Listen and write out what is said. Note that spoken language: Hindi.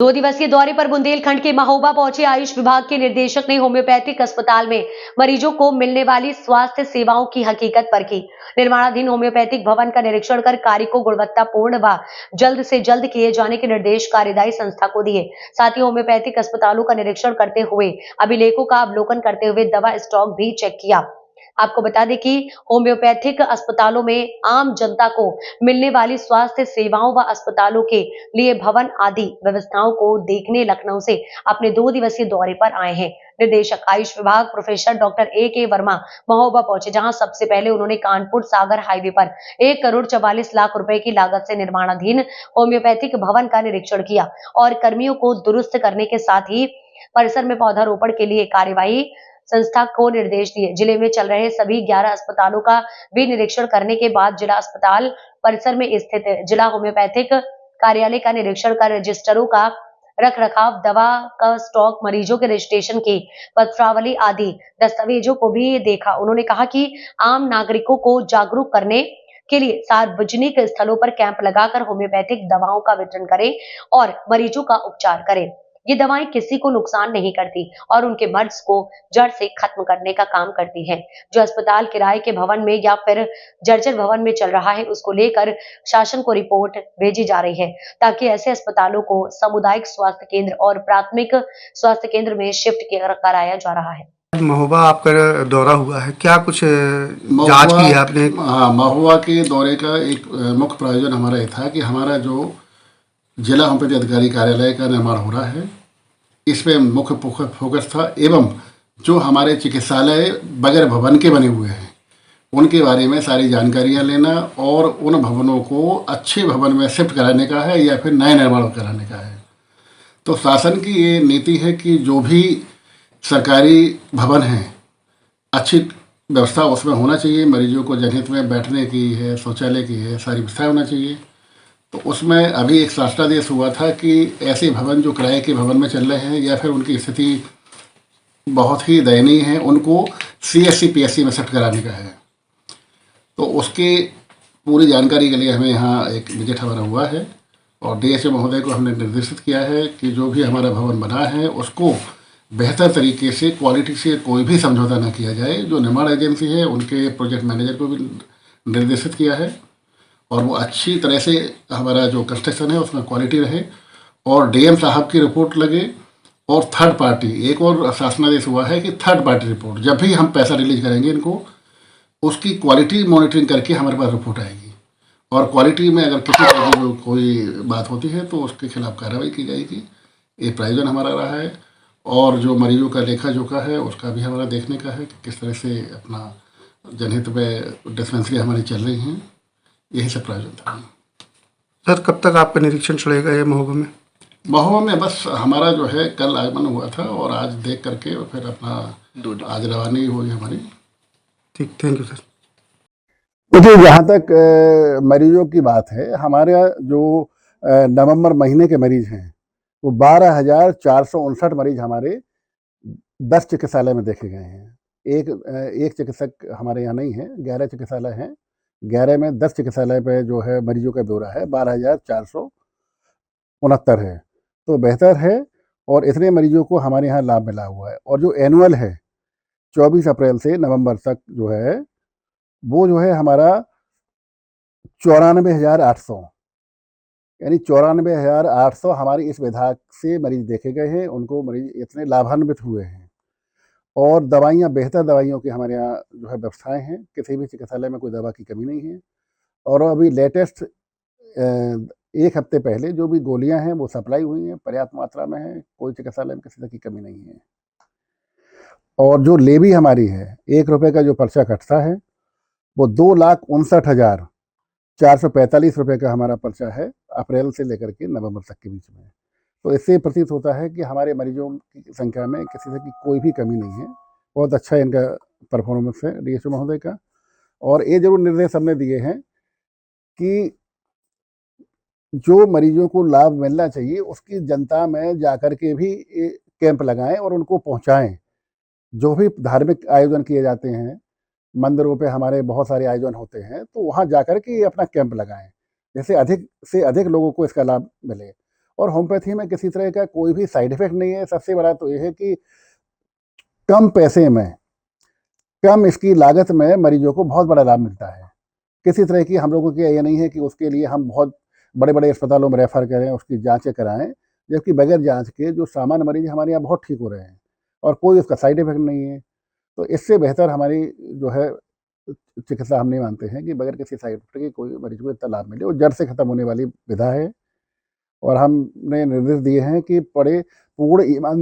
दो दिवसीय दौरे पर बुंदेलखंड के महोबा पहुंचे आयुष विभाग के निदेशक ने होम्योपैथिक अस्पताल में मरीजों को मिलने वाली स्वास्थ्य सेवाओं की हकीकत परखी। निर्माणाधीन होम्योपैथिक भवन का निरीक्षण कर कार्य को गुणवत्तापूर्ण व जल्द से जल्द किए जाने के निर्देश कार्यदायी संस्था को दिए। साथ ही होम्योपैथिक अस्पतालों का निरीक्षण करते हुए अभिलेखों का अवलोकन करते हुए दवा स्टॉक भी चेक किया। आपको बता दें कि होम्योपैथिक अस्पतालों में आम जनता को मिलने वाली स्वास्थ्य सेवाओं व अस्पतालों के लिए भवन आदि व्यवस्थाओं को देखने लखनऊ से अपने 2 दिवसीय दौरे पर आए हैं। निदेशक आयुष विभाग professor doctor A.K. Verma Mahoba पहुंचे, जहां सबसे पहले उन्होंने कानपुर सागर हाईवे पर 1,44,00,000 रुपए की लागत से निर्माणाधीन होम्योपैथिक भवन का निरीक्षण किया और कर्मियों को दुरुस्त करने के साथ ही परिसर में पौधारोपण के लिए कार्यवाही संस्था को निर्देश दिए। जिले में चल रहे सभी 11 अस्पतालों का भी निरीक्षण करने के बाद जिला अस्पताल परिसर में स्थित जिला होम्योपैथिक कार्यालय का निरीक्षण कर रजिस्टरों का रख रखाव, दवा का स्टॉक, मरीजों के रजिस्ट्रेशन की पत्रावली आदि दस्तावेजों को भी देखा। उन्होंने कहा कि आम नागरिकों को जागरूक करने के लिए सार्वजनिक स्थलों पर कैंप लगाकर होम्योपैथिक दवाओं का वितरण करें और मरीजों का उपचार करें। ये दवाएं किसी को नुकसान नहीं करती और उनके मर्ज को जड़ से खत्म करने का काम करती हैं। जो अस्पताल किराए के भवन में या फिर जर्जर भवन में चल रहा है, उसको लेकर शासन को रिपोर्ट भेजी जा रही है, ताकि ऐसे अस्पतालों को सामुदायिक स्वास्थ्य केंद्र और प्राथमिक स्वास्थ्य केंद्र में शिफ्ट कराया जा रहा है। महोबा आपका दौरा हुआ है, क्या कुछ जांच की है आपने? हाँ, महोबा के दौरे का एक मुख्य प्रयोजन हमारा ये था कि हमारा जो जिला होम्योपैथी अधिकारी कार्यालय का निर्माण हो रहा है, इस पे मुख्य फोकस था, एवं जो हमारे चिकित्सालय बगैर भवन के बने हुए हैं उनके बारे में सारी जानकारियाँ लेना और उन भवनों को अच्छे भवन में शिफ्ट कराने का है या फिर नए निर्माण कराने का है। तो शासन की ये नीति है कि जो भी सरकारी भवन हैं, अच्छी व्यवस्था उसमें होना चाहिए, मरीजों को जनहित में बैठने की है, शौचालय की है, सारी व्यवस्था होना चाहिए। तो उसमें अभी एक शासनादेश हुआ था कि ऐसे भवन जो किराए के भवन में चल रहे हैं या फिर उनकी स्थिति बहुत ही दयनीय है, उनको CSC PSC में शिफ्ट कराने का है। तो उसकी पूरी जानकारी के लिए हमें यहाँ एक विजिट हमारा हुआ है और DHO महोदय को हमने निर्देशित किया है कि जो भी हमारा भवन बना है उसको बेहतर तरीके से क्वालिटी से कोई भी समझौता ना किया जाए। जो निर्माण एजेंसी है उनके प्रोजेक्ट मैनेजर को भी निर्देशित किया है और वो अच्छी तरह से हमारा जो कंस्ट्रक्शन है उसमें क्वालिटी रहे और DM साहब की रिपोर्ट लगे और थर्ड पार्टी, एक और शासनादेश हुआ है कि थर्ड पार्टी रिपोर्ट जब भी हम पैसा रिलीज करेंगे इनको, उसकी क्वालिटी मॉनिटरिंग करके हमारे पास रिपोर्ट आएगी और क्वालिटी में अगर किसी तरह की कोई बात होती है तो उसके खिलाफ कार्रवाई की जाएगी। ये प्रायोजन हमारा रहा है और जो मरीजों का लेखा जोखा है उसका भी हमारा देखने का है कि किस तरह से अपना जनहित में डिस्पेंसरी हमारी चल रही हैं। यही सब प्रायोजन था। सर, कब तक आपका निरीक्षण चलेगा ये महोबा में? महोबा में बस हमारा जो है कल आगमन हुआ था और आज देख करके फिर अपना आज रवानी हुई हमारी। ठीक, थैंक यू सर। देखिए, जहाँ तक मरीजों की बात है, हमारे यहाँ जो नवंबर महीने के मरीज हैं वो 12,459 मरीज हमारे 10 चिकित्सालय में देखे गए हैं। एक चिकित्सक हमारे यहाँ नहीं है, 11 चिकित्सालय हैं। 11 में 10 चिकित्सालय पे जो है मरीजों का ब्यौरा है 12,469 है, तो बेहतर है और इतने मरीजों को हमारे यहाँ लाभ मिला हुआ है। और जो एनुअल है 24 अप्रैल से नवंबर तक जो है वो जो है हमारा 94,800, यानी 94,800 हमारी इस विभाग से मरीज देखे गए हैं, उनको मरीज इतने लाभान्वित हुए हैं। और दवाइयाँ, बेहतर दवाइयों की हमारे यहाँ जो है व्यवस्थाएं हैं, किसी भी चिकित्सालय में कोई दवा की कमी नहीं है। और अभी लेटेस्ट 1 हफ्ते पहले जो भी गोलियां हैं वो सप्लाई हुई हैं, पर्याप्त मात्रा में है, कोई चिकित्सालय में किसी तरह की कमी नहीं है। और जो लेवी हमारी है, 1 रुपये का जो पर्चा कटता है वो 2,59,445 रुपये का हमारा पर्चा है अप्रैल से लेकर के नवंबर तक के बीच में। तो इससे प्रतीत होता है कि हमारे मरीजों की संख्या में किसी तरह की कोई भी कमी नहीं है। बहुत अच्छा इनका परफॉर्मेंस है DHO महोदय का। और ये जरूर निर्देश हमने दिए हैं कि जो मरीजों को लाभ मिलना चाहिए उसकी जनता में जाकर के भी कैंप लगाएं और उनको पहुंचाएं। जो भी धार्मिक आयोजन किए जाते हैं, मंदिरों पे हमारे बहुत सारे आयोजन होते हैं, तो वहाँ जाकर के अपना कैंप लगाएं, जैसे अधिक से अधिक लोगों को इसका लाभ मिले। और होम्योपैथी में किसी तरह का कोई भी साइड इफेक्ट नहीं है। सबसे बड़ा तो ये है कि कम पैसे में, कम इसकी लागत में मरीजों को बहुत बड़ा लाभ मिलता है। किसी तरह की हम लोगों की ये नहीं है कि उसके लिए हम बहुत बड़े बड़े अस्पतालों में रेफर करें, उसकी जांचें कराएं, जबकि बगैर जांच के जो सामान्य मरीज हमारे यहाँ बहुत ठीक हो रहे हैं और कोई उसका साइड इफेक्ट नहीं है। तो इससे बेहतर हमारी जो है चिकित्सा हम नहीं मानते हैं कि बगैर किसी साइड इफेक्ट के कोई मरीज को इतना लाभ मिले और जड़ से खत्म होने वाली विधा है। और हमने निर्देश दिए हैं कि पूर्ण ईमानदारी